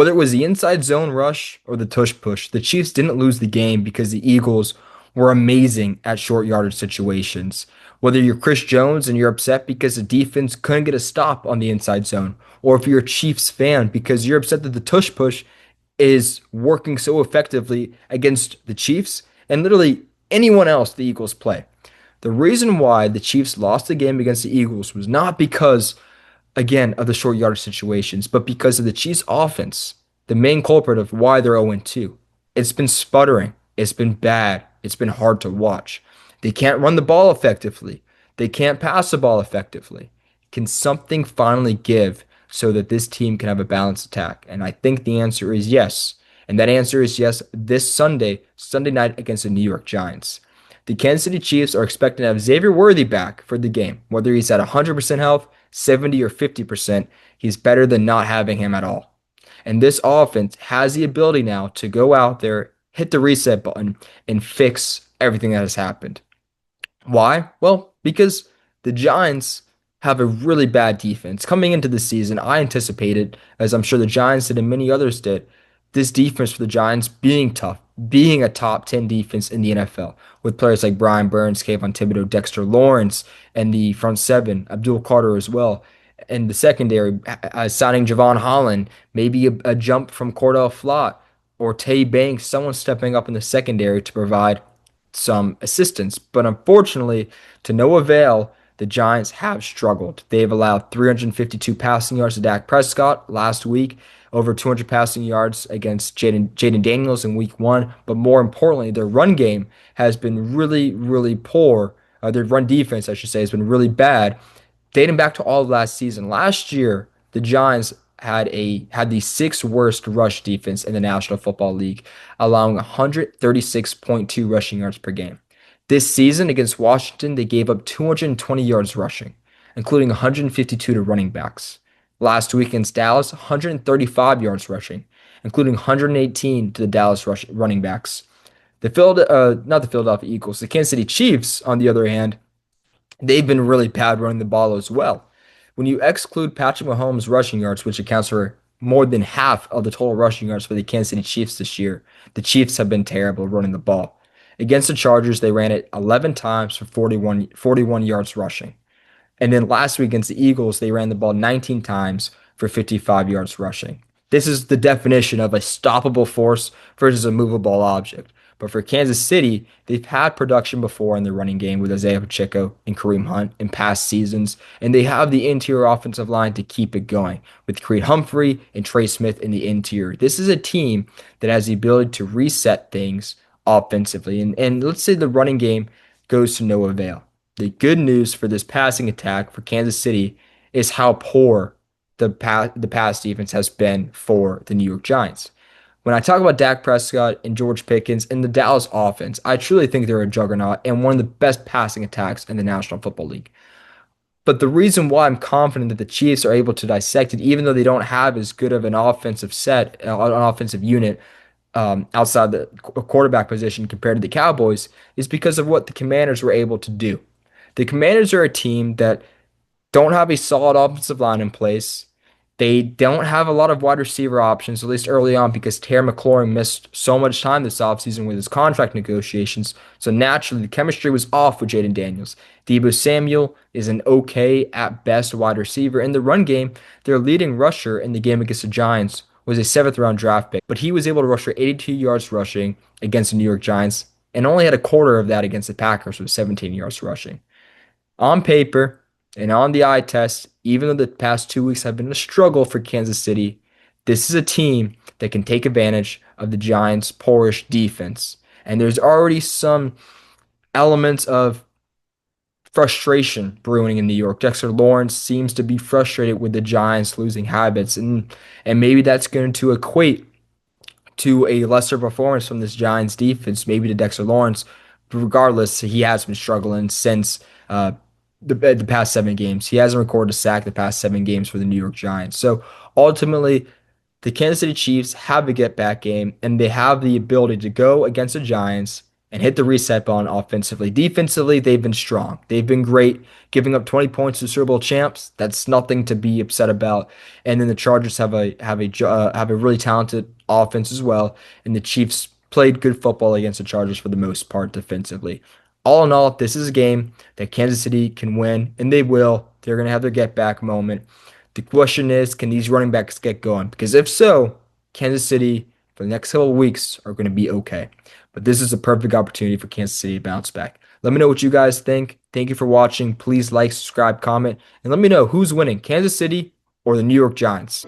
Whether it was the inside zone rush or the tush push, the Chiefs didn't lose the game because the Eagles were amazing at short yardage situations. Whether you're Chris Jones and you're upset because the defense couldn't get a stop on the inside zone, or if you're a Chiefs fan because you're upset that the tush push is working so effectively against the Chiefs and literally anyone else the Eagles play. The reason why the Chiefs lost the game against the Eagles was not because, again, of the short yardage situations, but because of the Chiefs' offense, the main culprit of why they're 0-2. It's been sputtering. It's been bad. It's been hard to watch. They can't run the ball effectively. They can't pass the ball effectively. Can something finally give so that this team can have a balanced attack? And I think the answer is yes. And that answer is yes this Sunday, Sunday night against the New York Giants. The Kansas City Chiefs are expecting to have Xavier Worthy back for the game. Whether he's at 100% health, 70 or 50%, he's better than not having him at all. And this offense has the ability now to go out there, hit the reset button, and fix everything that has happened. Why? Well, because the Giants have a really bad defense. Coming into the season, I anticipated, as I'm sure the Giants did and many others did, this defense for the Giants being tough, being a top 10 defense in the NFL, with players like Brian Burns, Kayvon Thibodeau, Dexter Lawrence, and the front seven, Abdul Carter as well. And the secondary, signing Javon Holland, maybe a jump from Cordell Flott or Tay Banks, someone stepping up in the secondary to provide some assistance. But unfortunately, to no avail, the Giants have struggled. They've allowed 352 passing yards to Dak Prescott last week, over 200 passing yards against Jaden Daniels in week one. But more importantly, their run game has been really, really poor. Their run defense, I should say, has been really bad, dating back to all of last season. Last year, the Giants had the sixth worst rush defense in the National Football League, allowing 136.2 rushing yards per game. This season against Washington, they gave up 220 yards rushing, including 152 to running backs. Last week against Dallas, 135 yards rushing, including 118 to the Dallas running backs. Not the Philadelphia Eagles, the Kansas City Chiefs, on the other hand, they've been really bad running the ball as well. When you exclude Patrick Mahomes' rushing yards, which accounts for more than half of the total rushing yards for the Kansas City Chiefs this year, the Chiefs have been terrible running the ball. Against the Chargers, they ran it 11 times for 41 yards rushing. And then last week against the Eagles, they ran the ball 19 times for 55 yards rushing. This is the definition of a stoppable force versus a movable object. But for Kansas City, they've had production before in the running game with Isaiah Pacheco and Kareem Hunt in past seasons, and they have the interior offensive line to keep it going with Creed Humphrey and Trey Smith in the interior. This is a team that has the ability to reset things offensively. And let's say the running game goes to no avail. The good news for this passing attack for Kansas City is how poor the pass defense has been for the New York Giants. When I talk about Dak Prescott and George Pickens and the Dallas offense, I truly think they're a juggernaut and one of the best passing attacks in the National Football League. But the reason why I'm confident that the Chiefs are able to dissect it, even though they don't have as good of an offensive an offensive unit outside the quarterback position compared to the Cowboys, is because of what the Commanders were able to do. The Commanders are a team that don't have a solid offensive line in place. They don't have a lot of wide receiver options, at least early on, because Terry McLaurin missed so much time this offseason with his contract negotiations. So naturally, the chemistry was off with Jaden Daniels. Deebo Samuel is an okay, at best, wide receiver. In the run game, their leading rusher in the game against the Giants was a seventh round draft pick, but he was able to rush for 82 yards rushing against the New York Giants and only had a quarter of that against the Packers with 17 yards rushing. On paper and on the eye test, even though the past 2 weeks have been a struggle for Kansas City, this is a team that can take advantage of the Giants' poorish defense. And there's already some elements of frustration brewing in New York. Dexter Lawrence seems to be frustrated with the Giants losing habits, and maybe that's going to equate to a lesser performance from this Giants defense, maybe to Dexter Lawrence. But regardless, he has been struggling since the past 7 games. He hasn't recorded a sack the past 7 games for the New York Giants. So ultimately, the Kansas City Chiefs have a get back game, and they have the ability to go against the Giants and hit the reset button offensively. Defensively, they've been strong. They've been great, giving up 20 points to Super Bowl champs. That's nothing to be upset about. And then the Chargers have a really talented offense as well, and the Chiefs played good football against the Chargers for the most part defensively. All in all, this is a game that Kansas City can win, and they will. They're going to have their get back moment. The question is, can these running backs get going? Because if so, Kansas City for the next couple of weeks are going to be okay. But this is a perfect opportunity for Kansas City to bounce back. Let me know what you guys think. Thank you for watching. Please like, subscribe, comment, and let me know who's winning, Kansas City or the New York Giants.